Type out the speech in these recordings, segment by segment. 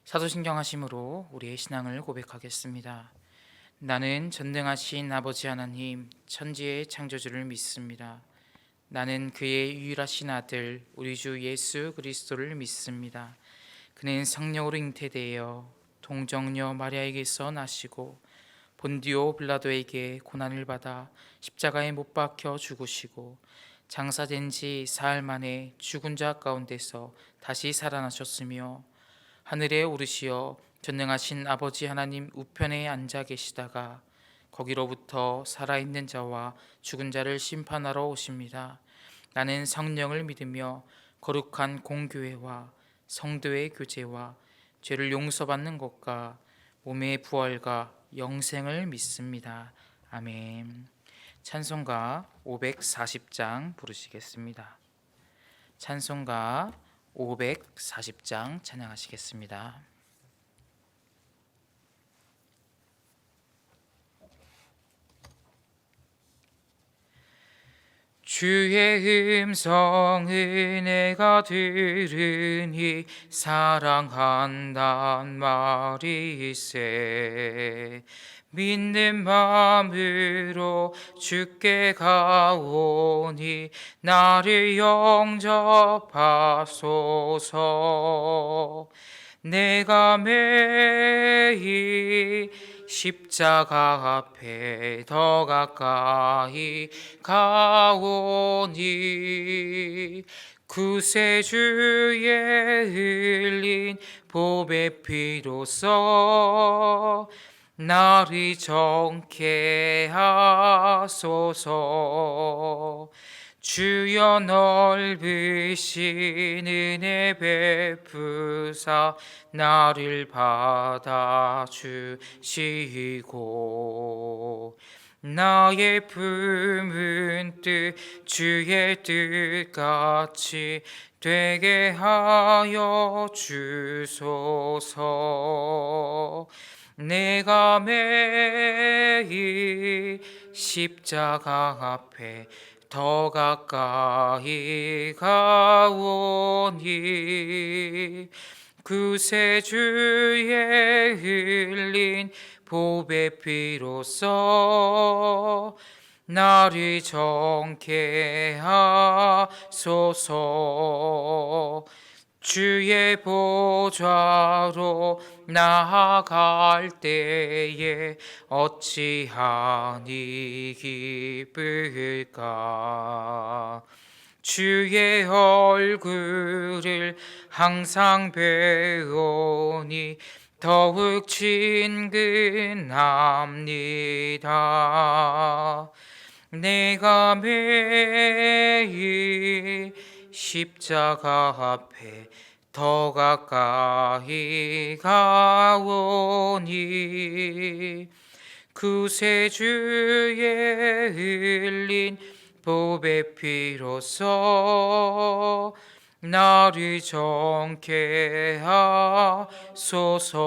사도신경 하심으로 우리의 신앙을 고백하겠습니다. 나는 전능하신 아버지 하나님 천지의 창조주를 믿습니다. 나는 그의 유일하신 아들 우리 주 예수 그리스도를 믿습니다. 그는 성령으로 잉태되어 동정녀 마리아에게서 나시고 본디오 빌라도에게 고난을 받아 십자가에 못 박혀 죽으시고 장사된 지 사흘 만에 죽은 자 가운데서 다시 살아나셨으며 하늘에 오르시어 전능하신 아버지 하나님 우편에 앉아 계시다가 거기로부터 살아있는 자와 죽은 자를 심판하러 오십니다. 나는 성령을 믿으며 거룩한 공교회와 성도의 교제와 죄를 용서받는 것과 몸의 부활과 영생을 믿습니다. 아멘. 찬송가 540장 부르시겠습니다. 찬송가 540장 찬양하시겠습니다. 주의 음성을 내가 들으니 사랑한단 말이세. 믿는 마음으로 주께 가오니 나를 영접하소서. 내가 매일 십자가 앞에 더 가까이 가오니 구세주의 흘린 보배 피로써 나를 정케 하소서. 주여 넓으신 은혜 베푸사 나를 받아주시고 나의 품은 뜻 주의 뜻같이 되게 하여 주소서. 내가 매일 십자가 앞에 더 가까이 가오니 구세주의 흘린 보배 피로써 나를 정케 하소서. 주의 보좌로 나아갈 때에 어찌하니 기쁠까. 주의 얼굴을 항상 배우니 더욱 친근합니다. 내가 매일 십자가 앞에 더 가까이 가오니 구세주의 흘린 보배 피로써 나를 정케 하소서.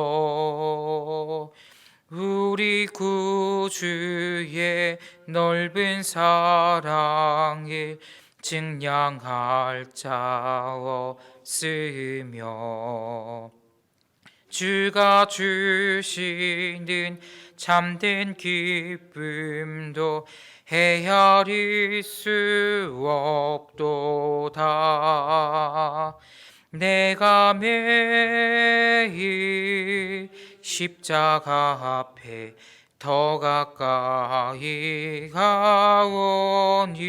우리 구주의 넓은 사랑을 증량할 자 없으며 주가 주시는 참된 기쁨도 헤아릴 수 없도다. 내가 매일 십자가 앞에 더 가까이 가오니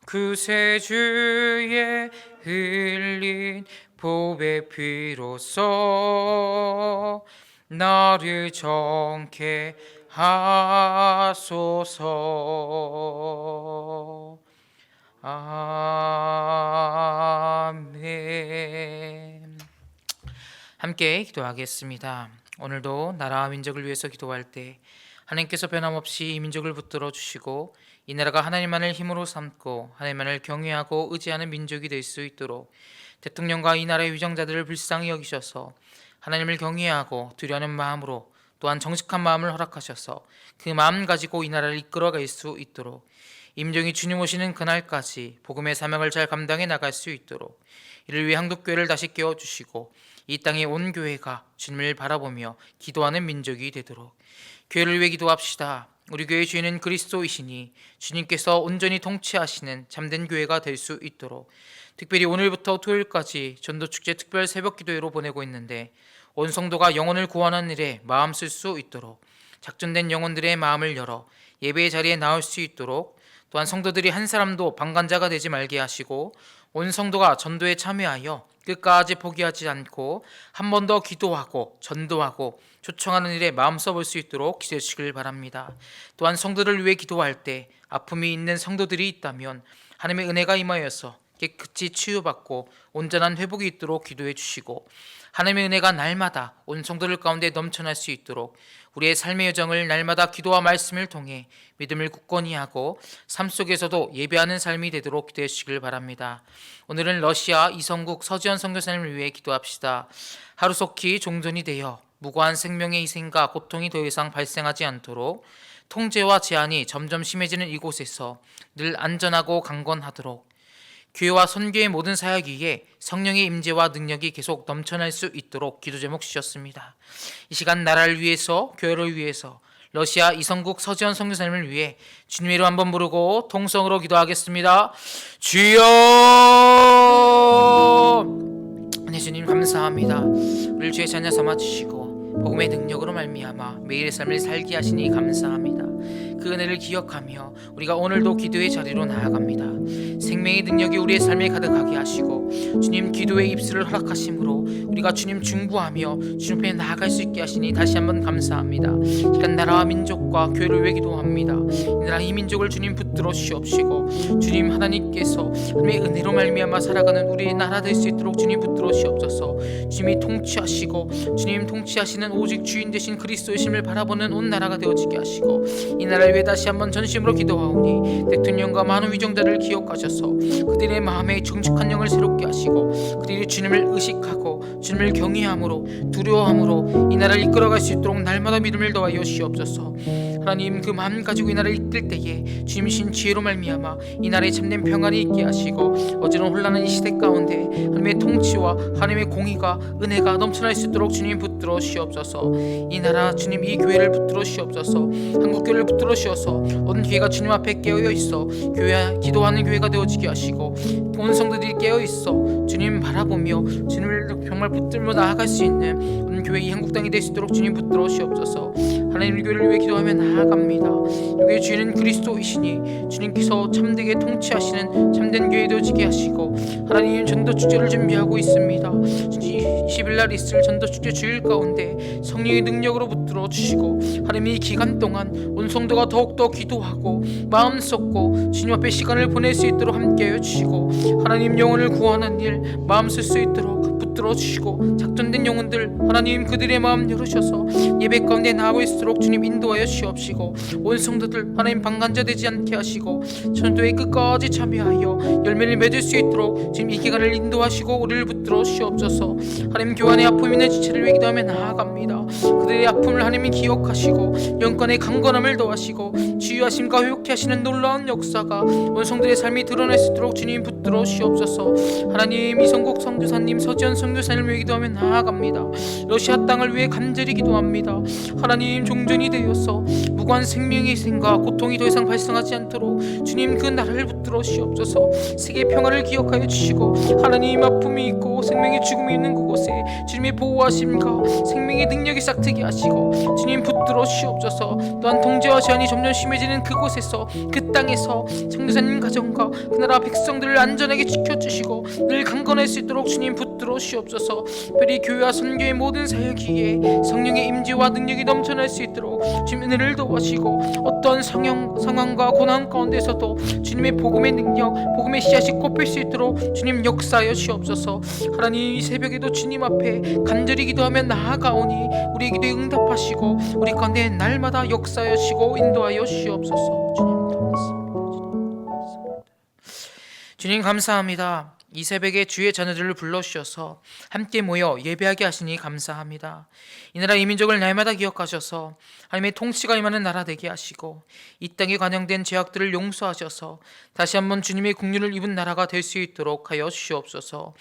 구세주의 흘린 보배 피로써 나를 정케 하소서. 아멘. 함께 기도하겠습니다. 오늘도 나라와 민족을 위해서 기도할 때 하나님께서 변함없이 이 민족을 붙들어 주시고 이 나라가 하나님만을 힘으로 삼고 하나님만을 경외하고 의지하는 민족이 될 수 있도록 대통령과 이 나라의 위정자들을 불쌍히 여기셔서 하나님을 경외하고 두려워하는 마음으로 또한 정직한 마음을 허락하셔서 그 마음 가지고 이 나라를 이끌어갈 수 있도록 임종이 주님 오시는 그날까지 복음의 사명을 잘 감당해 나갈 수 있도록 이를 위해 한국교회를 다시 깨워주시고 이 땅의 온 교회가 주님을 바라보며 기도하는 민족이 되도록 교회를 위해 기도합시다. 우리 교회의 주인은 그리스도이시니 주님께서 온전히 통치하시는 참된 교회가 될 수 있도록 특별히 오늘부터 토요일까지 전도축제 특별 새벽 기도회로 보내고 있는데 온 성도가 영혼을 구원하는 일에 마음 쓸 수 있도록 작전된 영혼들의 마음을 열어 예배의 자리에 나올 수 있도록 또한 성도들이 한 사람도 방관자가 되지 말게 하시고 온 성도가 전도에 참여하여 끝까지 포기하지 않고 한 번 더 기도하고 전도하고 초청하는 일에 마음 써볼 수 있도록 기도해 주시길 바랍니다. 또한 성도를 위해 기도할 때 아픔이 있는 성도들이 있다면 하나님의 은혜가 임하여서 깨끗이 치유받고 온전한 회복이 있도록 기도해 주시고 하나님의 은혜가 날마다 온 성도들 가운데 넘쳐날 수 있도록 우리의 삶의 여정을 날마다 기도와 말씀을 통해 믿음을 굳건히 하고 삶 속에서도 예배하는 삶이 되도록 기도해 주시길 바랍니다. 오늘은 러시아 이성국 서지현 선교사님을 위해 기도합시다. 하루속히 종전이 되어 무고한 생명의 희생과 고통이 더 이상 발생하지 않도록 통제와 제한이 점점 심해지는 이곳에서 늘 안전하고 강건하도록 교회와 선교의 모든 사역 위에 성령의 임재와 능력이 계속 넘쳐날 수 있도록 기도 제목 주셨습니다. 이 시간 나라를 위해서 교회를 위해서 러시아 이성국 서지현 선교사님을 위해 주님의 이름 한번 부르고 통성으로 기도하겠습니다. 주여! 네, 주님 감사합니다. 우리를 주의 자녀 삼아 주시고 복음의 능력으로 말미암아 매일의 삶을 살게 하시니 감사합니다. 그 은혜를 기억하며 우리가 오늘도 기도의 자리로 나아갑니다. 생명의 능력이 우리의 삶에 가득하게 하시고 주님 기도의 입술을 허락하심으로 우리가 주님 중보하며 주님 앞에 나아갈 수 있게 하시니 다시 한번 감사합니다. 시간 나라와 민족과 교회를 위해 기도합니다. 이 나라 이 민족을 주님 붙들어 주시옵시고 주님 하나님께서 하나님의 은혜로 말미암아 살아가는 우리의 나라 될 수 있도록 주님 붙들어 주옵소서. 주님이 통치하시고 주님 통치하시는 오직 주인 되신 그리스도의심을 바라보는 온 나라가 되어지게 하시고 이 나라를 위해 다시 한번 전심으로 기도하오니 대통령과 많은 위정자를 기억하셔서 그들의 마음에 정직한 영을 새롭게 하시고 그들이 주님을 의식하고 주님을 경외함으로 두려워함으로 이 나라를 이끌어갈 수 있도록 날마다 믿음을 더하여 주옵소서. 하나님 그 마음 가지고 이 나라를 이끌 때에 주님이신 지혜로 말미암아 이 나라에 참된 평안이 있게 하시고 어제는 혼란한 이 시대 가운데 하나님의 통치와 하나님의 공의가 은혜가 넘쳐날 수 있도록 주님 붙들어 주시옵소서. 이 나라 주님 이 교회를 붙들어 주시옵소서. 한국교회를 붙들어 주셔서 온 교회가 주님 앞에 깨어 있어 교회 기도하는 교회가 되어지게 하시고 온 성도들이 깨어 있어 주님 바라보며 주님을 정말 붙들며 나아갈 수 있는 온 교회 이 한국 땅이 될 수 있도록 주님 붙들어 주시옵소서. 하나님 이 교회를 위해 기도하며 나아갑니다. 여기에 주인은 그리스도이시니 주님께서 참되게 통치하시는 참된 교회 되어지게 하시고 하나님 전도축제를 준비하고 있습니다. 20일날 있을 전도축제 주일 가운데 성령의 능력으로 붙들어 주시고 하나님 이 기간 동안 온 성도가 더욱더 기도하고 마음 쏟고 주님 앞에 시간을 보낼 수 있도록 함께하여 주시고 하나님 영혼을 구원하는 일 마음 쓸 수 있도록 붙들어 주시고 작전된 영혼들 하나님 그들의 마음 열으셔서 예배 가운데 나아갈 수 있도록 주님 인도하여 주시옵시고 온 성도들 하나님 방관자 되지 않게 하시고 전도의 끝까지 참여하여 열매를 맺을 수 있도록 지금 이 기간을 인도하시고 우리를 붙들어 주시옵소서. 하나님 교회 안에 아픔 있는 지체를 위해 기도하며 나아갑니다. 그들의 아픔을 하나님이 기억하시고 영권의 강건함을 더하시고 치유하심과 회복케 하시는 놀라운 역사가 온 성도의 삶이 드러날 수 있도록 주님 붙들어 주시옵소서. 하나님 이성국 선교사님 서지현 선교사님을 위해 기도하며 나아갑니다. 러시아 땅을 위해 간절히 기도합니다. 하나님 종전이 되어서 무고한 생명의 희생과 고통이 더 이상 발생하지 않도록 주님 그 나라를 붙들어 주시옵소서. 세계 평화를 기억하여 주시고 하나님 아픔이 있고 생명의 죽음이 있는 그곳에 주님의 보호하심과 생명의 능력이 싹트게 하시고 주님 붙들어 주시옵소서. 또한 통제와 제한이 점점 심해지는 그곳에서 그 땅에서 선교사님 가정과 그 나라 백성들을 안전하게 지켜주시고 늘 강건할 수 있도록 주님 붙들어 주시옵소서. 특별히 교회와 선교의 모든 사역기에 성령의 임재와 능력이 넘쳐날 수 있도록 주님 은혜를 도와주시고 어떤 상황과 고난 가운데서도 주님의 복음의 능력 복음의 씨앗이 꼽힐 수 있도록 주님 역사하여 주시옵소서. 하나님 이 새벽에도 주님 앞에 간절히 기도하며 나아가오니 우리의 기도에 응답하시고 우리 가운데 날마다 역사하여 주시고 인도하여 주시옵소서. 주님 감사합니다. 이 새벽에 주의 자녀들을 불러주셔서 함께 모여 예배하게 하시니 감사합니다. 이 나라 이 민족을 날마다 기억하셔서 하나님의 통치가 임하는 나라 되게 하시고 이 땅에 관영된 죄악들을 용서하셔서 다시 한번 주님의 국률을 입은 나라가 될 수 있도록 하여 주시옵소서.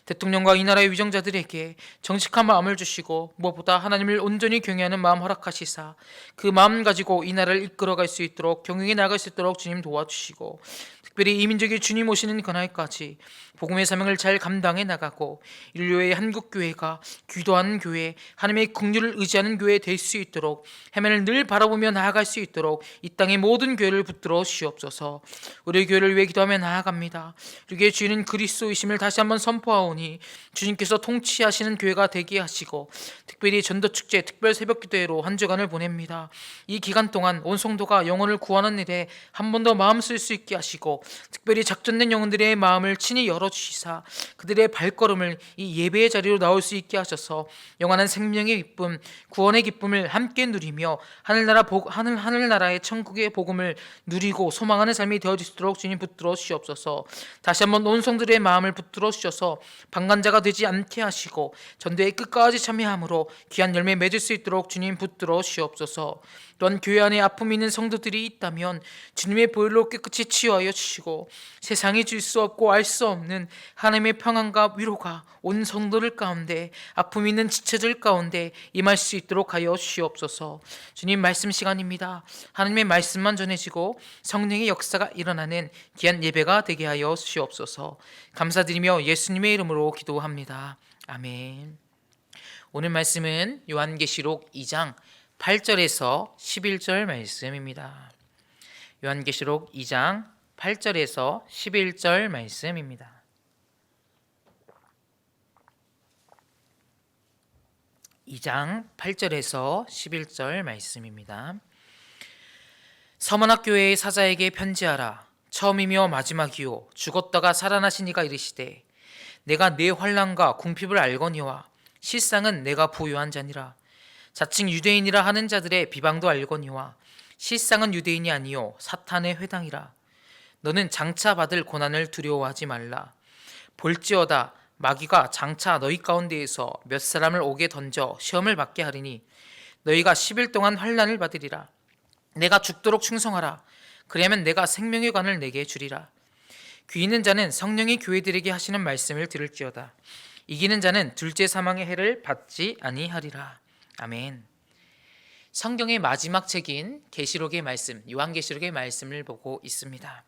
대통령과 이 나라의 위정자들에게 정직한 마음을 주시고 무엇보다 하나님을 온전히 경외하는 마음 허락하시사 그 마음 가지고 이 나라를 이끌어갈 수 있도록 경영해 나갈 수 있도록 주님 도와주시고 특별히 이 민족이 주님 오시는 그날까지 복음의 사명을 잘 감당해 나가고 인류의 한국교회가 기도하는 교회, 하나님의 긍휼을 의지하는 교회 될 수 있도록 해면을 늘 바라보며 나아갈 수 있도록 이 땅의 모든 교회를 붙들어 주시옵소서. 우리 교회를 위해 기도하며 나아갑니다. 우리 교회 주인은 그리스도이심을 다시 한번 선포하오니 주님께서 통치하시는 교회가 되게 하시고 특별히 전도축제 특별 새벽기도회로 한 주간을 보냅니다. 이 기간 동안 온 성도가 영혼을 구하는 일에 한 번 더 마음 쓸 수 있게 하시고 특별히 작전된 영혼들의 마음을 친히 열어주시사 그들의 발걸음을 이 예배의 자리로 나올 수 있게 하셔서 영원한 생명의 기쁨, 구원의 기쁨을 함께 누리며 하늘나라의 천국의 복음을 누리고 소망하는 삶이 되어지도록 주님 붙들어 주시옵소서. 다시 한번 온 성들의 마음을 붙들어 주셔서 방관자가 되지 않게 하시고 전도의 끝까지 참여함으로 귀한 열매 맺을 수 있도록 주님 붙들어 주시옵소서. 또한 교회 안에 아픔이 있는 성도들이 있다면 주님의 보혈로 깨끗이 치유하여 주시고 세상이 줄 수 없고 알 수 없는 하나님의 평안과 위로가 온 성도들 가운데 아픔이 있는 지체들 가운데 임할 수 있도록 하여 주시옵소서. 주님 말씀 시간입니다. 하나님의 말씀만 전해지고 성령의 역사가 일어나는 귀한 예배가 되게 하여 주시옵소서. 감사드리며 예수님의 이름으로 기도합니다. 아멘. 오늘 말씀은 요한계시록 2장 8절에서 11절 말씀입니다. 요한계시록 2장 8절에서 11절 말씀입니다. 이 장 8절에서 11절 말씀입니다. 서문학교회의 사자에게 편지하라. 처음이며 마지막이요 죽었다가 살아나신 이가 이르시되 내가 네 환난과 궁핍을 알거니와 실상은 내가 부유한 자니라. 자칭 유대인이라 하는 자들의 비방도 알거니와 실상은 유대인이 아니요 사탄의 회당이라. 너는 장차 받을 고난을 두려워하지 말라. 볼지어다 마귀가 장차 너희 가운데에서 몇 사람을 옥에 던져 시험을 받게 하리니 너희가 10일 동안 환난을 받으리라. 내가 죽도록 충성하라. 그리하면 내가 생명의 관을 내게 주리라. 귀 있는 자는 성령이 교회들에게 하시는 말씀을 들을지어다. 이기는 자는 둘째 사망의 해를 받지 아니하리라. 아멘. 성경의 마지막 책인 계시록의 말씀, 요한계시록의 말씀을 보고 있습니다.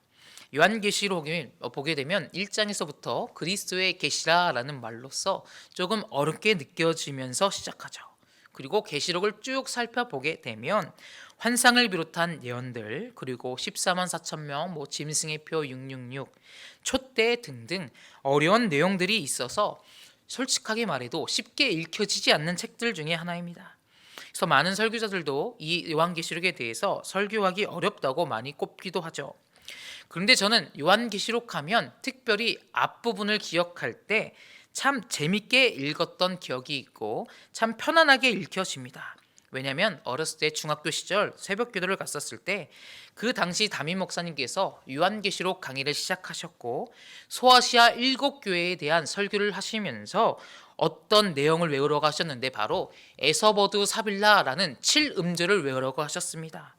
요한계시록을 보게 되면 1장에서부터 그리스도의 계시라라는 말로써 조금 어렵게 느껴지면서 시작하죠. 그리고 계시록을 쭉 살펴보게 되면 환상을 비롯한 예언들, 그리고 14만 4천 명, 짐승의 표 666, 촛대 등등 어려운 내용들이 있어서 솔직하게 말해도 쉽게 읽혀지지 않는 책들 중에 하나입니다. 그래서 많은 설교자들도 이 요한계시록에 대해서 설교하기 어렵다고 많이 꼽기도 하죠. 그런데 저는 요한계시록 하면 특별히 앞부분을 기억할 때 참 재밌게 읽었던 기억이 있고 참 편안하게 읽혀집니다. 왜냐하면 어렸을 때 중학교 시절 새벽 기도를 갔었을 때 그 당시 담임 목사님께서 요한계시록 강의를 시작하셨고 소아시아 7교회에 대한 설교를 하시면서 어떤 내용을 외우라고 하셨는데 바로 에서버두 사빌라라는 7음절을 외우라고 하셨습니다.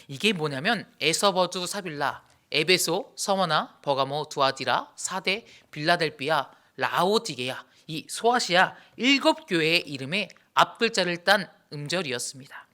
이게 뭐냐면 에서버두 사빌라, 에베소, 서머나, 버가모, 두아디라, 사데, 빌라델비아, 라오디게아, 이 소아시아 7교회의 이름의 앞글자를 딴 음절이었습니다.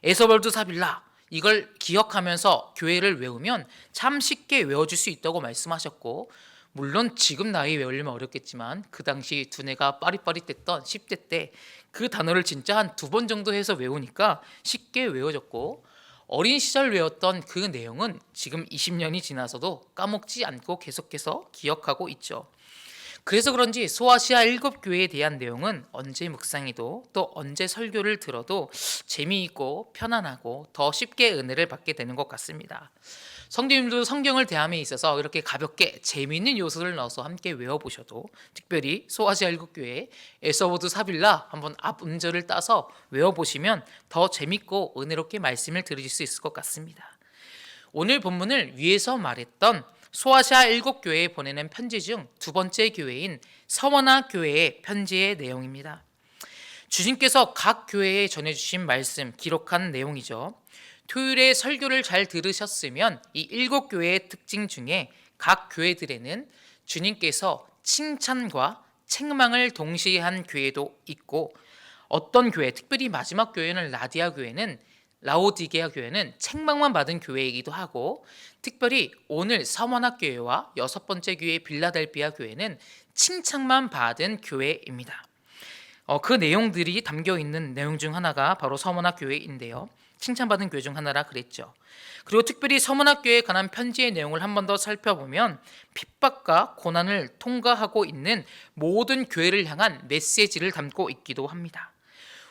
에서버두 사빌라, 이걸 기억하면서 교회를 외우면 참 쉽게 외워줄 수 있다고 말씀하셨고 물론 지금 나이 외우려면 어렵겠지만 그 당시 두뇌가 빠릿빠릿했던 10대 때 그 단어를 진짜 한 2번 정도 해서 외우니까 쉽게 외워졌고 어린 시절 외웠던 그 내용은 지금 20년이 지나서도 까먹지 않고 계속해서 기억하고 있죠. 그래서 그런지 소아시아 7교회에 대한 내용은 언제 묵상해도 또 언제 설교를 들어도 재미있고 편안하고 더 쉽게 은혜를 받게 되는 것 같습니다. 성도님도 성경을 대함에 있어서 이렇게 가볍게 재미있는 요소를 넣어서 함께 외워보셔도 특별히 소아시아 7교회 에서버두 사빌라 한번 앞 음절을 따서 외워보시면 더 재밌고 은혜롭게 말씀을 들으실 수 있을 것 같습니다. 오늘 본문을 위에서 말했던 소아시아 7교회에 보내는 편지 중 두 번째 교회인 서머나 교회의 편지의 내용입니다. 주님께서 각 교회에 전해주신 말씀 기록한 내용이죠. 토요일에 설교를 잘 들으셨으면 이 7교회의 특징 중에 각 교회들에는 주님께서 칭찬과 책망을 동시에 한 교회도 있고, 어떤 교회, 특별히 마지막 교회는 라오디게아 교회는 책망만 받은 교회이기도 하고, 특별히 오늘 서머나 교회와 여섯 번째 교회 빌라델비아 교회는 칭찬만 받은 교회입니다. 그 내용들이 담겨 있는 내용 중 하나가 바로 서머나 교회인데요. 칭찬받은 교회 중 하나라 그랬죠. 그리고 특별히 서머나 교회에 관한 편지의 내용을 한 번 더 살펴보면 핍박과 고난을 통과하고 있는 모든 교회를 향한 메시지를 담고 있기도 합니다.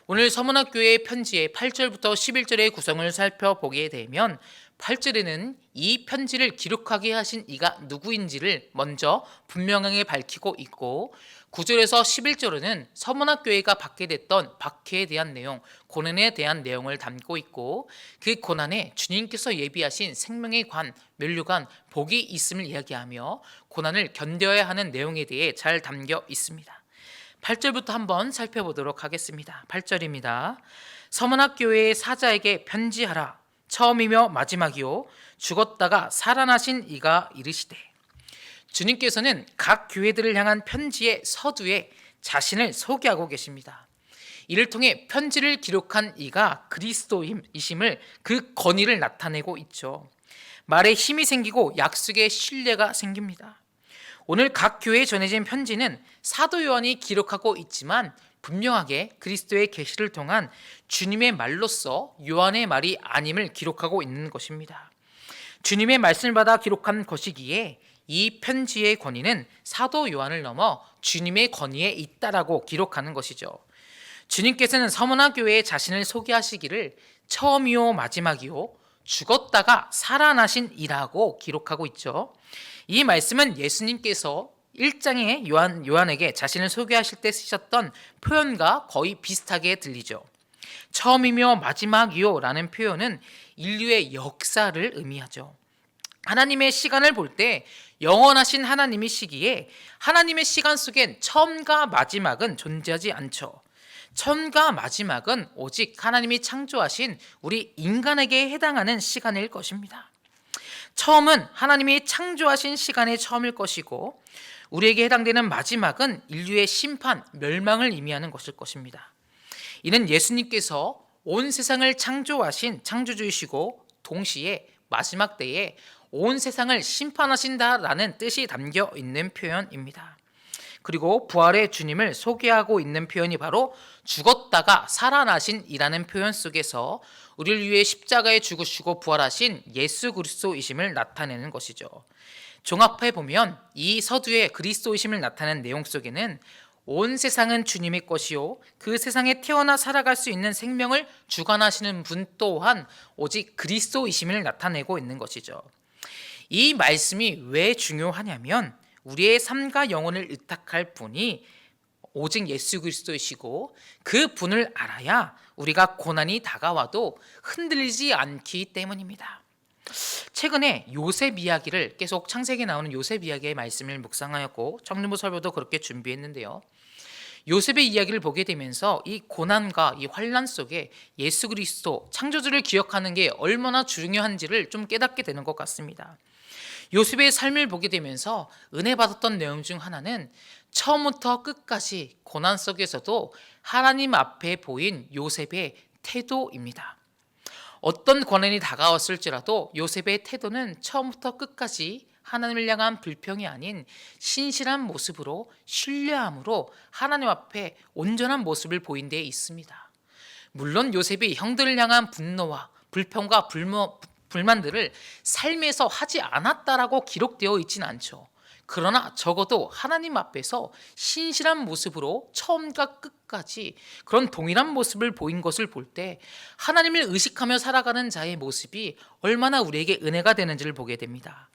오늘 서머나 교회의 편지의 8절부터 11절의 구성을 살펴보게 되면 8절에는 이 편지를 기록하게 하신 이가 누구인지를 먼저 분명하게 밝히고 있고, 9절에서 11절에는 서머나 교회가 받게 됐던 박해에 대한 내용, 고난에 대한 내용을 담고 있고, 그 고난에 주님께서 예비하신 생명의 관, 면류관, 복이 있음을 이야기하며 고난을 견뎌야 하는 내용에 대해 잘 담겨 있습니다. 8절부터 한번 살펴보도록 하겠습니다. 8절입니다. 서머나 교회의 사자에게 편지하라. 처음이며 마지막이요 죽었다가 살아나신 이가 이르시되. 주님께서는 각 교회들을 향한 편지의 서두에 자신을 소개하고 계십니다. 이를 통해 편지를 기록한 이가 그리스도이심을, 그 권위를 나타내고 있죠. 말에 힘이 생기고 약속에 신뢰가 생깁니다. 오늘 각 교회에 전해진 편지는 사도 요한이 기록하고 있지만 분명하게 그리스도의 계시를 통한 주님의 말로서 요한의 말이 아님을 기록하고 있는 것입니다. 주님의 말씀을 받아 기록한 것이기에 이 편지의 권위는 사도 요한을 넘어 주님의 권위에 있다라고 기록하는 것이죠. 주님께서는 서머나 교회에 자신을 소개하시기를 처음이요 마지막이요 죽었다가 살아나신 이라고 기록하고 있죠. 이 말씀은 예수님께서 1장에 요한에게 자신을 소개하실 때 쓰셨던 표현과 거의 비슷하게 들리죠. 처음이며 마지막이요 라는 표현은 인류의 역사를 의미하죠. 하나님의 시간을 볼 때 영원하신 하나님이시기에 하나님의 시간 속엔 처음과 마지막은 존재하지 않죠. 처음과 마지막은 오직 하나님이 창조하신 우리 인간에게 해당하는 시간일 것입니다. 처음은 하나님이 창조하신 시간의 처음일 것이고, 우리에게 해당되는 마지막은 인류의 심판, 멸망을 의미하는 것일 것입니다. 이는 예수님께서 온 세상을 창조하신 창조주이시고 동시에 마지막 때에 온 세상을 심판하신다라는 뜻이 담겨 있는 표현입니다. 그리고 부활의 주님을 소개하고 있는 표현이 바로 죽었다가 살아나신 이라는 표현 속에서 우리를 위해 십자가에 죽으시고 부활하신 예수 그리스도이심을 나타내는 것이죠. 종합해 보면 이 서두에 그리스도이심을 나타내는 내용 속에는 온 세상은 주님의 것이요 그 세상에 태어나 살아갈 수 있는 생명을 주관하시는 분 또한 오직 그리스도이심을 나타내고 있는 것이죠. 이 말씀이 왜 중요하냐면 우리의 삶과 영혼을 의탁할 분이 오직 예수 그리스도이시고 그 분을 알아야 우리가 고난이 다가와도 흔들리지 않기 때문입니다. 최근에 요셉 이야기를 계속 창세기에 나오는 요셉 이야기의 말씀을 묵상하였고 청림부 설교도 그렇게 준비했는데요. 요셉의 이야기를 보게 되면서 이 고난과 이 환난 속에 예수 그리스도 창조주를 기억하는 게 얼마나 중요한지를 좀 깨닫게 되는 것 같습니다. 요셉의 삶을 보게 되면서 은혜 받았던 내용 중 하나는 처음부터 끝까지 고난 속에서도 하나님 앞에 보인 요셉의 태도입니다. 어떤 고난이 다가왔을지라도 요셉의 태도는 처음부터 끝까지 하나님을 향한 불평이 아닌 신실한 모습으로 신뢰함으로 하나님 앞에 온전한 모습을 보인 데 있습니다. 물론 요셉이 형들을 향한 분노와 불평과 불만들을 삶에서 하지 않았다라고 기록되어 있지는 않죠. 그러나 적어도 하나님 앞에서 신실한 모습으로 처음과 끝까지 그런 동일한 모습을 보인 것을 볼 때 하나님을 의식하며 살아가는 자의 모습이 얼마나 우리에게 은혜가 되는지를 보게 됩니다.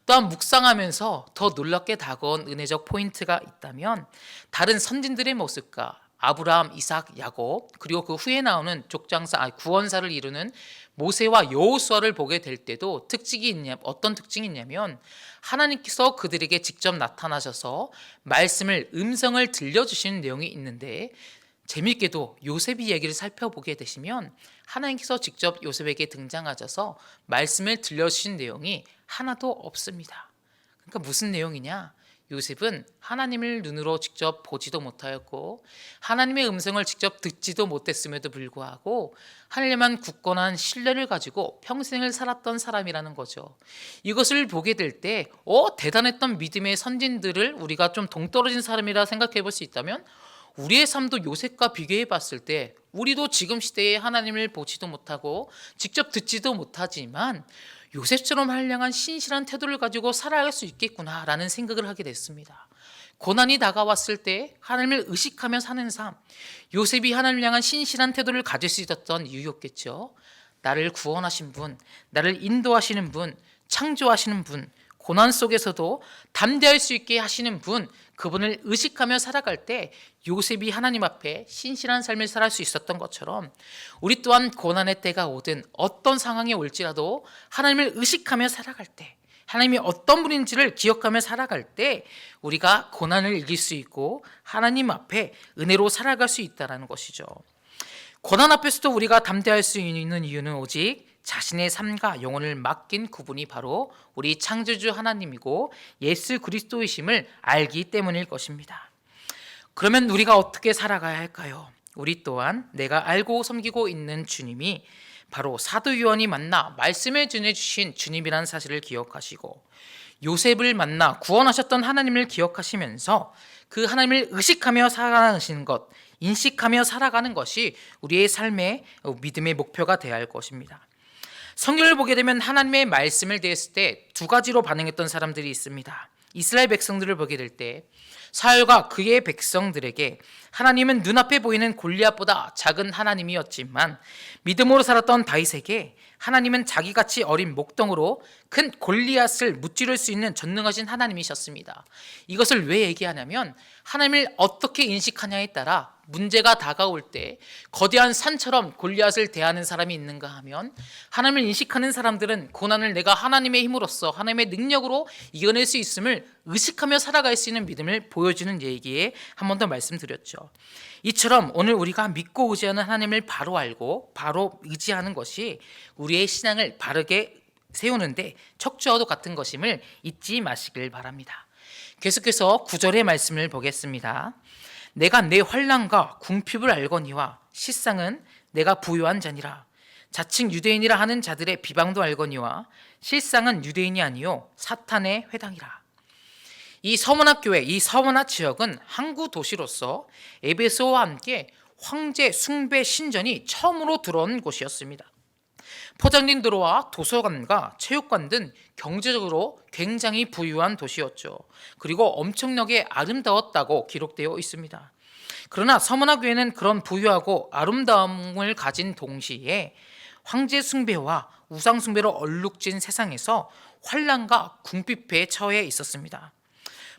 또한 묵상하면서 더 놀랍게 다가온 은혜적 포인트가 있다면 다른 선진들의 모습과 아브라함, 이삭, 야곱, 그리고 그 후에 나오는 구원사를 이루는 모세와 여호수아를 보게 될 때도 어떤 특징이 있냐면 하나님께서 그들에게 직접 나타나셔서 음성을 들려주시는 내용이 있는데, 재미있게도 요셉 이야기를 살펴보게 되시면 하나님께서 직접 요셉에게 등장하셔서 말씀을 들려주신 내용이 하나도 없습니다. 그러니까 무슨 내용이냐? 요셉은 하나님을 눈으로 직접 보지도 못하였고 하나님의 음성을 직접 듣지도 못했음에도 불구하고 하나님만 굳건한 신뢰를 가지고 평생을 살았던 사람이라는 거죠. 이것을 보게 될 때 대단했던 믿음의 선진들을 우리가 좀 동떨어진 사람이라 생각해 볼 수 있다면, 우리의 삶도 요셉과 비교해 봤을 때 우리도 지금 시대에 하나님을 보지도 못하고 직접 듣지도 못하지만 요셉처럼 한량한 신실한 태도를 가지고 살아갈 수 있겠구나라는 생각을 하게 됐습니다. 고난이 다가왔을 때 하나님을 의식하며 사는 삶, 요셉이 하나님을 향한 신실한 태도를 가질 수 있었던 이유였겠죠. 나를 구원하신 분, 나를 인도하시는 분, 창조하시는 분, 고난 속에서도 담대할 수 있게 하시는 분, 그분을 의식하며 살아갈 때 요셉이 하나님 앞에 신실한 삶을 살 수 있었던 것처럼 우리 또한 고난의 때가 오든 어떤 상황이 올지라도 하나님을 의식하며 살아갈 때, 하나님이 어떤 분인지를 기억하며 살아갈 때 우리가 고난을 이길 수 있고 하나님 앞에 은혜로 살아갈 수 있다는 것이죠. 고난 앞에서도 우리가 담대할 수 있는 이유는 오직 자신의 삶과 영혼을 맡긴 그분이 바로 우리 창조주 하나님이고 예수 그리스도이심을 알기 때문일 것입니다. 그러면 우리가 어떻게 살아가야 할까요? 우리 또한 내가 알고 섬기고 있는 주님이 바로 사도 요한이 만나 말씀을 전해주신 주님이라는 사실을 기억하시고, 요셉을 만나 구원하셨던 하나님을 기억하시면서 그 하나님을 의식하며 살아가시는 것, 인식하며 살아가는 것이 우리의 삶의 믿음의 목표가 되어야 할 것입니다. 성경을 보게 되면 하나님의 말씀을 대했을 때 두 가지로 반응했던 사람들이 있습니다. 이스라엘 백성들을 보게 될 때 사울과 그의 백성들에게 하나님은 눈앞에 보이는 골리앗보다 작은 하나님이었지만, 믿음으로 살았던 다윗에게 하나님은 자기같이 어린 목동으로 큰 골리앗을 무찌를 수 있는 전능하신 하나님이셨습니다. 이것을 왜 얘기하냐면 하나님을 어떻게 인식하냐에 따라 문제가 다가올 때 거대한 산처럼 골리앗을 대하는 사람이 있는가 하면, 하나님을 인식하는 사람들은 고난을 내가 하나님의 힘으로써 하나님의 능력으로 이겨낼 수 있음을 의식하며 살아갈 수 있는 믿음을 보여주는 얘기에 한 번 더 말씀드렸죠. 이처럼 오늘 우리가 믿고 의지하는 하나님을 바로 알고 바로 의지하는 것이 우리의 신앙을 바르게 세우는데 척추와도 같은 것임을 잊지 마시길 바랍니다. 계속해서 9절의 말씀을 보겠습니다. 내가 내 환난과 궁핍을 알거니와 실상은 내가 부요한 자니라. 자칭 유대인이라 하는 자들의 비방도 알거니와 실상은 유대인이 아니요 사탄의 회당이라. 이 서문학 교회, 이 서문학 지역은 항구 도시로서 에베소와 함께 황제 숭배 신전이 처음으로 들어온 곳이었습니다. 포장진도로와 도서관과 체육관 등 경제적으로 굉장히 부유한 도시였죠. 그리고 엄청나게 아름다웠다고 기록되어 있습니다. 그러나 서문학 교회는 그런 부유하고 아름다움을 가진 동시에 황제 숭배와 우상 숭배로 얼룩진 세상에서 환난과 궁핍에 처해 있었습니다.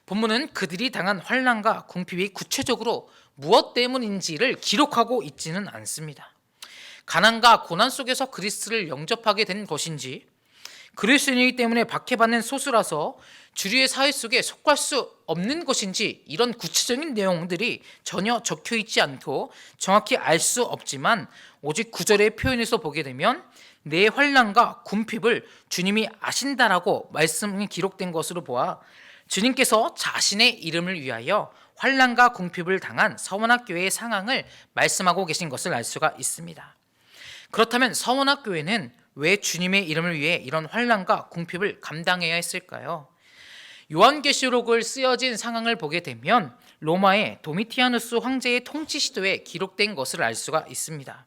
본문은 그들이 당한 환난과 궁핍이 구체적으로 무엇 때문인지를 기록하고 있지는 않습니다. 가난과 고난 속에서 그리스도를 영접하게 된 것인지, 그리스도인이기 때문에 박해받는 소수라서 주류의 사회 속에 속할 수 없는 것인지, 이런 구체적인 내용들이 전혀 적혀 있지 않고 정확히 알 수 없지만, 오직 9절의 표현에서 보게 되면 내 환난과 궁핍을 주님이 아신다라고 말씀이 기록된 것으로 보아 주님께서 자신의 이름을 위하여 환난과 궁핍을 당한 서문학 교회의 상황을 말씀하고 계신 것을 알 수가 있습니다. 그렇다면 서문학 교회는 왜 주님의 이름을 위해 이런 환난과 궁핍을 감당해야 했을까요? 요한계시록을 쓰여진 상황을 보게 되면 로마의 도미티아누스 황제의 통치 시도에 기록된 것을 알 수가 있습니다.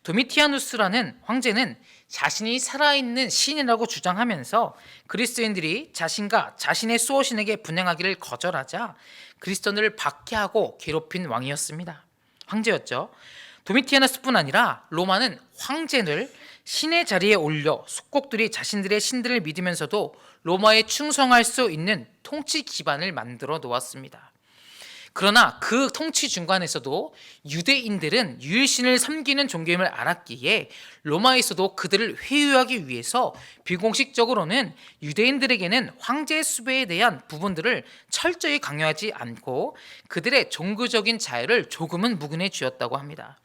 도미티아누스라는 황제는 자신이 살아있는 신이라고 주장하면서 그리스도인들이 자신과 자신의 수호신에게 분향하기를 거절하자 그리스도인들을 박해하고 괴롭힌 왕이었습니다. 황제였죠. 도미티아누스뿐 아니라 로마는 황제를 신의 자리에 올려 속국들이 자신들의 신들을 믿으면서도 로마에 충성할 수 있는 통치 기반을 만들어 놓았습니다. 그러나 그 통치 중간에서도 유대인들은 유일신을 섬기는 종교임을 알았기에 로마에서도 그들을 회유하기 위해서 비공식적으로는 유대인들에게는 황제 수배에 대한 부분들을 철저히 강요하지 않고 그들의 종교적인 자유를 조금은 묵인해 주었다고 합니다.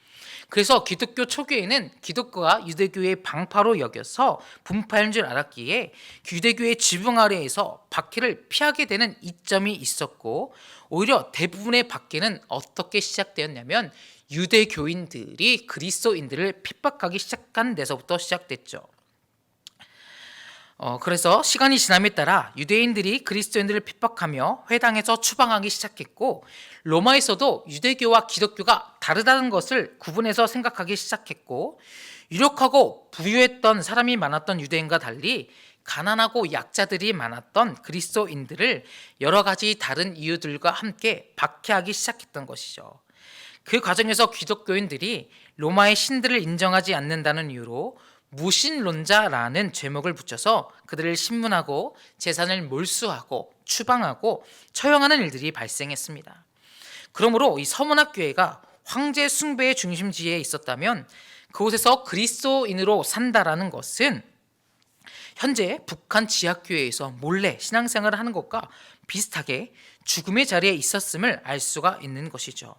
그래서 기독교 초기에는 기독교가 유대교의 방파로 여겨서 분파인 줄 알았기에 유대교의 지붕 아래에서 박해를 피하게 되는 이점이 있었고, 오히려 대부분의 박해는 어떻게 시작되었냐면 유대교인들이 그리스도인들을 핍박하기 시작한 데서부터 시작됐죠. 그래서 시간이 지남에 따라 유대인들이 그리스도인들을 핍박하며 회당에서 추방하기 시작했고, 로마에서도 유대교와 기독교가 다르다는 것을 구분해서 생각하기 시작했고, 유력하고 부유했던 사람이 많았던 유대인과 달리 가난하고 약자들이 많았던 그리스도인들을 여러 가지 다른 이유들과 함께 박해하기 시작했던 것이죠. 그 과정에서 기독교인들이 로마의 신들을 인정하지 않는다는 이유로 무신론자라는 제목을 붙여서 그들을 신문하고 재산을 몰수하고 추방하고 처형하는 일들이 발생했습니다. 그러므로 이 서문학교회가 황제 숭배의 중심지에 있었다면 그곳에서 그리스도인으로 산다라는 것은 현재 북한 지하교회에서 몰래 신앙생활을 하는 것과 비슷하게 죽음의 자리에 있었음을 알 수가 있는 것이죠.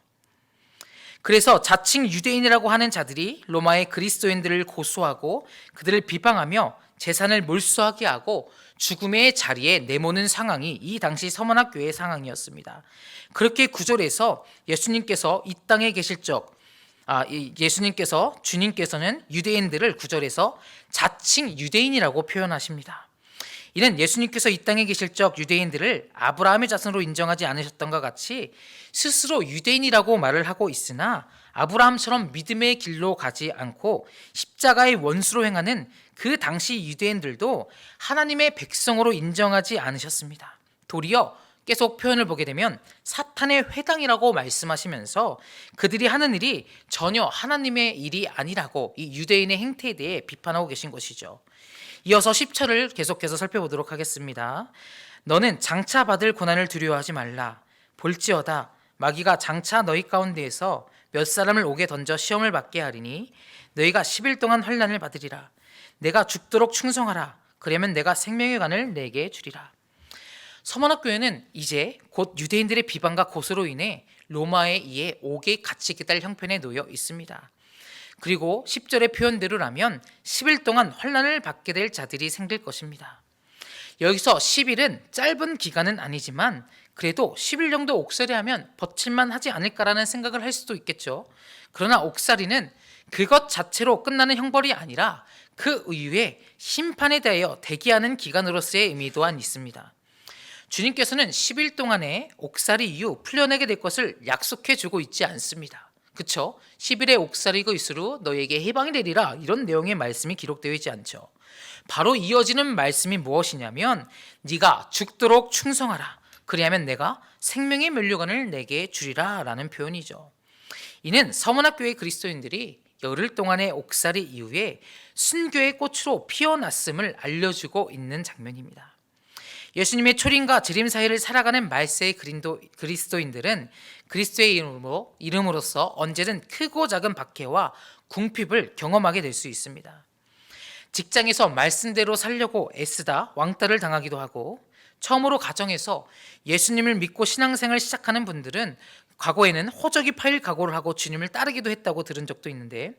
그래서 자칭 유대인이라고 하는 자들이 로마의 그리스도인들을 고소하고 그들을 비방하며 재산을 몰수하게 하고 죽음의 자리에 내모는 상황이 이 당시 서문학교의 상황이었습니다. 그렇게 구절에서 예수님께서 이 땅에 계실 적 주님께서는 유대인들을 구절에서 자칭 유대인이라고 표현하십니다. 이는 예수님께서 이 땅에 계실 적 유대인들을 아브라함의 자손으로 인정하지 않으셨던가 같이 스스로 유대인이라고 말을 하고 있으나 아브라함처럼 믿음의 길로 가지 않고 십자가의 원수로 행하는 그 당시 유대인들도 하나님의 백성으로 인정하지 않으셨습니다. 도리어 계속 표현을 보게 되면 사탄의 회당이라고 말씀하시면서 그들이 하는 일이 전혀 하나님의 일이 아니라고 이 유대인의 행태에 대해 비판하고 계신 것이죠. 이어서 10절을 계속해서 살펴보도록 하겠습니다. 너는 장차 받을 고난을 두려워하지 말라. 볼지어다 마귀가 장차 너희 가운데에서 몇 사람을 옥에 던져 시험을 받게 하리니 너희가 10일 동안 환난을 받으리라. 내가 죽도록 충성하라. 그러면 내가 생명의 관을 내게 주리라. 서문학교회는 이제 곧 유대인들의 비방과 고소로 인해 로마에 의해 옥에 갇히게 될 형편에 놓여 있습니다. 그리고 10절의 표현대로라면 10일 동안 환난을 받게 될 자들이 생길 것입니다. 여기서 10일은 짧은 기간은 아니지만 그래도 10일 정도 옥살이하면 버틸만 하지 않을까라는 생각을 할 수도 있겠죠. 그러나 옥살이는 그것 자체로 끝나는 형벌이 아니라 그 이후에 심판에 대하여 대기하는 기간으로서의 의미 또한 있습니다. 주님께서는 10일 동안의 옥살이 이후 풀려내게 될 것을 약속해 주고 있지 않습니다. 그쵸? 10일의 옥살이가 있으로 너에게 해방이 되리라, 이런 내용의 말씀이 기록되어 있지 않죠. 바로 이어지는 말씀이 무엇이냐면 네가 죽도록 충성하라. 그리하면 내가 생명의 면류관을 내게 주리라 라는 표현이죠. 이는 서문학교의 그리스도인들이 열흘 동안의 옥살이 이후에 순교의 꽃으로 피어났음을 알려주고 있는 장면입니다. 예수님의 초림과 재림 사이를 살아가는 말세의 그리스도인들은 그리스도의 이름으로서 언제든 크고 작은 박해와 궁핍을 경험하게 될 수 있습니다. 직장에서 말씀대로 살려고 애쓰다 왕따를 당하기도 하고, 처음으로 가정에서 예수님을 믿고 신앙생활을 시작하는 분들은 과거에는 호적이 파일 각오를 하고 주님을 따르기도 했다고 들은 적도 있는데,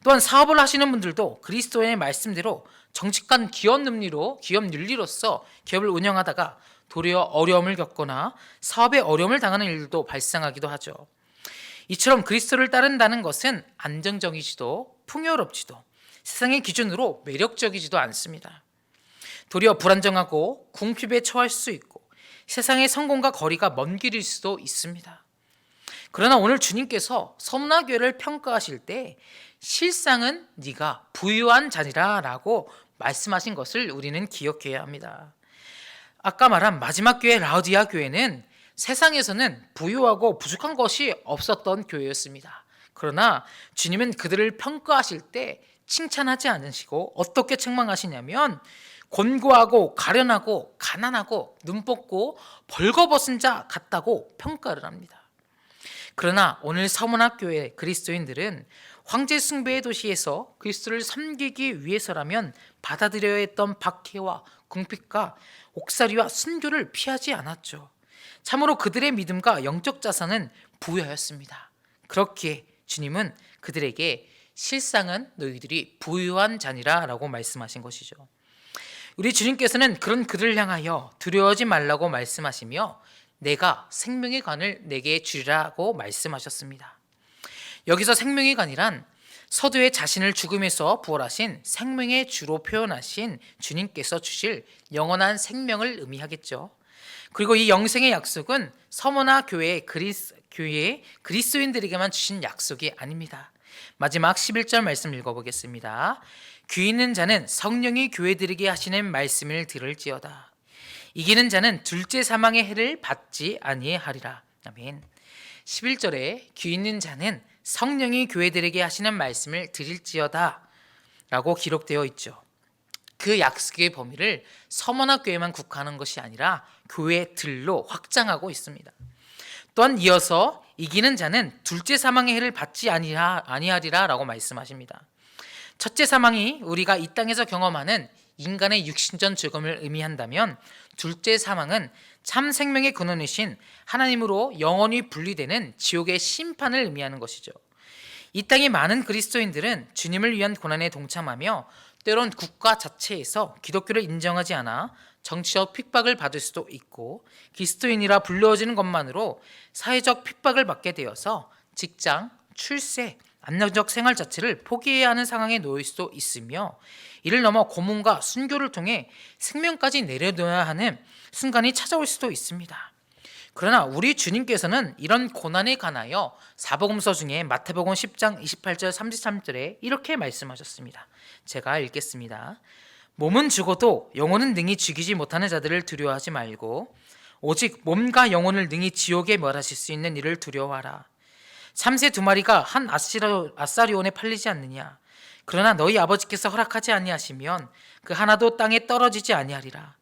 또한 사업을 하시는 분들도 그리스도의 말씀대로 정직한 기업 윤리로서 기업을 운영하다가 도리어 어려움을 겪거나 사업에 어려움을 당하는 일도 발생하기도 하죠. 이처럼 그리스도를 따른다는 것은 안정적이지도 풍요롭지도 세상의 기준으로 매력적이지도 않습니다. 도리어 불안정하고 궁핍에 처할 수 있고 세상의 성공과 거리가 먼 길일 수도 있습니다. 그러나 오늘 주님께서 서문학교회를 평가하실 때 실상은 네가 부유한 자니라 라고 말씀하신 것을 우리는 기억해야 합니다. 아까 말한 마지막 교회 라우디아 교회는 세상에서는 부유하고 부족한 것이 없었던 교회였습니다. 그러나 주님은 그들을 평가하실 때 칭찬하지 않으시고 어떻게 책망하시냐면 곤고하고 가련하고 가난하고 눈 뽑고 벌거벗은 자 같다고 평가를 합니다. 그러나 오늘 서문학교의 그리스도인들은 황제 숭배의 도시에서 그리스도를 섬기기 위해서라면 받아들여야 했던 박해와 궁핍과 옥살이와 순교를 피하지 않았죠. 참으로 그들의 믿음과 영적 자산은 부유하였습니다. 그렇기에 주님은 그들에게 실상은 너희들이 부유한 자니라 라고 말씀하신 것이죠. 우리 주님께서는 그런 그들을 향하여 두려워하지 말라고 말씀하시며 내가 생명의 관을 내게 주리라고 말씀하셨습니다. 여기서 생명의 관이란 서두에 자신을 죽음에서 부활하신 생명의 주로 표현하신 주님께서 주실 영원한 생명을 의미하겠죠. 그리고 이 영생의 약속은 서머나 교회의 그리스도인들에게만 주신 약속이 아닙니다. 마지막 11절 말씀 읽어보겠습니다. 귀 있는 자는 성령이 교회들에게 하시는 말씀을 들을지어다. 이기는 자는 둘째 사망의 해를 받지 아니하리라. 아멘. 11절에 귀 있는 자는 성령이 교회들에게 하시는 말씀을 들을지어다 라고 기록되어 있죠. 그 약속의 범위를 서머나 교회만 국한한 것이 아니라 교회들로 확장하고 있습니다. 또한 이어서 이기는 자는 둘째 사망의 해를 받지 아니하리라 라고 말씀하십니다. 첫째 사망이 우리가 이 땅에서 경험하는 인간의 육신전 죽음을 의미한다면 둘째 사망은 참 생명의 근원이신 하나님으로 영원히 분리되는 지옥의 심판을 의미하는 것이죠. 이 땅의 많은 그리스도인들은 주님을 위한 고난에 동참하며 때론 국가 자체에서 기독교를 인정하지 않아 정치적 핍박을 받을 수도 있고 그리스도인이라 불러지는 것만으로 사회적 핍박을 받게 되어서 직장, 출세, 안정적 생활 자체를 포기해야 하는 상황에 놓일 수도 있으며 이를 넘어 고문과 순교를 통해 생명까지 내려놓아야 하는 순간이 찾아올 수도 있습니다. 그러나 우리 주님께서는 이런 고난에 관하여 사복음서 중에 마태복음 10장 28절 33절에 이렇게 말씀하셨습니다. 제가 읽겠습니다. 몸은 죽어도 영혼은 능히 죽이지 못하는 자들을 두려워하지 말고 오직 몸과 영혼을 능히 지옥에 멸하실 수 있는 이를 두려워하라. 참새 2마리가 한 아사리온에 팔리지 않느냐. 그러나 너희 아버지께서 허락하지 아니하시면 그 하나도 땅에 떨어지지 아니하리라.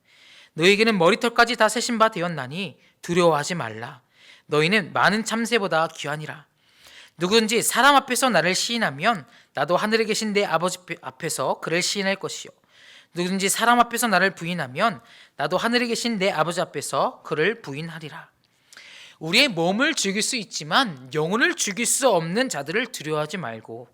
너희에게는 머리털까지 다 세신 바 되었나니 두려워하지 말라. 너희는 많은 참새보다 귀하니라. 누구든지 사람 앞에서 나를 시인하면 나도 하늘에 계신 내 아버지 앞에서 그를 시인할 것이요. 누구든지 사람 앞에서 나를 부인하면 나도 하늘에 계신 내 아버지 앞에서 그를 부인하리라. 우리의 몸을 죽일 수 있지만 영혼을 죽일 수 없는 자들을 두려워하지 말고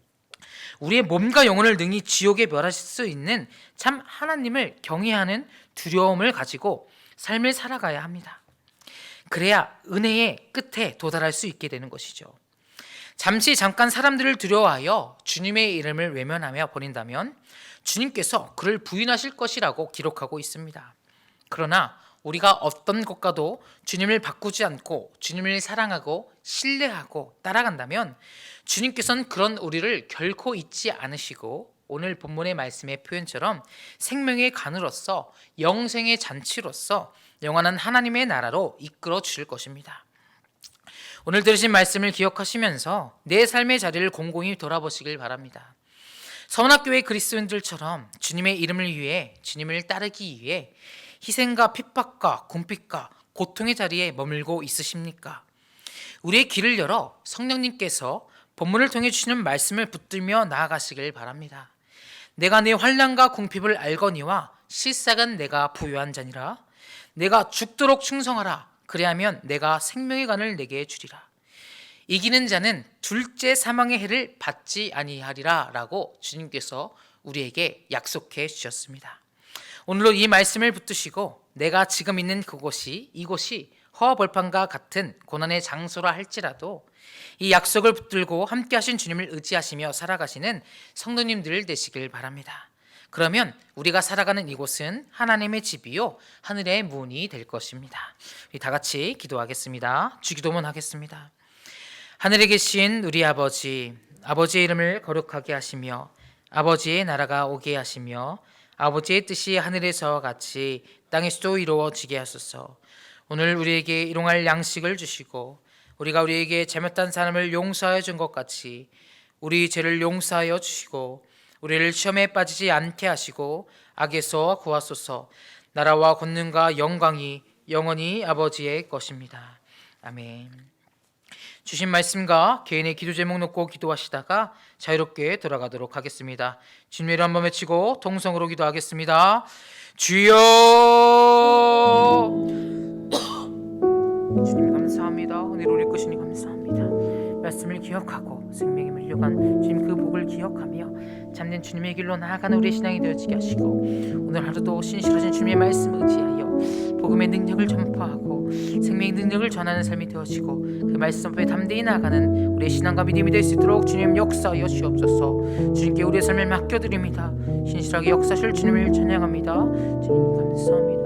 우리의 몸과 영혼을 능히 지옥에 멸하실 수 있는 참 하나님을 경외하는 두려움을 가지고 삶을 살아가야 합니다. 그래야 은혜의 끝에 도달할 수 있게 되는 것이죠. 잠깐 사람들을 두려워하여 주님의 이름을 외면하며 버린다면 주님께서 그를 부인하실 것이라고 기록하고 있습니다. 그러나 우리가 어떤 것과도 주님을 바꾸지 않고 주님을 사랑하고 신뢰하고 따라간다면 주님께서는 그런 우리를 결코 잊지 않으시고 오늘 본문의 말씀의 표현처럼 생명의 관으로서 영생의 잔치로서 영원한 하나님의 나라로 이끌어 주실 것입니다. 오늘 들으신 말씀을 기억하시면서 내 삶의 자리를 곰곰이 돌아보시길 바랍니다. 서문학교의 그리스도인들처럼 주님의 이름을 위해 주님을 따르기 위해 희생과 핍박과 궁핍과 고통의 자리에 머물고 있으십니까? 우리의 길을 열어 성령님께서 본문을 통해 주시는 말씀을 붙들며 나아가시길 바랍니다. 내가 내 환난과 궁핍을 알거니와 실상은 내가 부유한 자니라. 내가 죽도록 충성하라. 그리하면 내가 생명의 관을 내게 주리라. 이기는 자는 둘째 사망의 해를 받지 아니하리라 라고 주님께서 우리에게 약속해 주셨습니다. 오늘로 이 말씀을 붙드시고 내가 지금 있는 이곳이 허벌판과 같은 고난의 장소라 할지라도 이 약속을 붙들고 함께 하신 주님을 의지하시며 살아가시는 성도님들 되시길 바랍니다. 그러면 우리가 살아가는 이곳은 하나님의 집이요 하늘의 문이 될 것입니다. 우리 다 같이 기도하겠습니다. 주기도문 하겠습니다. 하늘에 계신 우리 아버지, 아버지의 이름을 거룩하게 하시며 아버지의 나라가 오게 하시며 아버지의 뜻이 하늘에서와 같이 땅에서도 이루어지게 하소서. 오늘 우리에게 일용할 양식을 주시고 우리가 우리에게 잘못한 사람을 용서하여 준 것 같이 우리 죄를 용서하여 주시고 우리를 시험에 빠지지 않게 하시고 악에서 구하소서. 나라와 권능과 영광이 영원히 아버지의 것입니다. 아멘. 주신 말씀과 개인의 기도 제목 놓고 기도하시다가 자유롭게 돌아가도록 하겠습니다. 주님 이름 한번 외치고 동성으로 기도하겠습니다. 주여, 주님 감사합니다. 은혜로 우리 것이니 감사합니다. 말씀을 기억하고 생명에 밀려간 주님 그 복을 기억하며 참된 주님의 길로 나아가는 우리의 신앙이 되어지게 하시고, 오늘 하루도 신실하신 주님의 말씀 의지하여 복음의 능력을 전파하고 생명의 능력을 전하는 삶이 되어지고, 그 말씀 앞에 담대히 나아가는 우리의 신앙과 믿음이 될 수 있도록 주님 역사하여 주옵소서. 주님께 우리의 삶을 맡겨드립니다. 신실하게 역사하실 주님을 찬양합니다. 주님 감사합니다.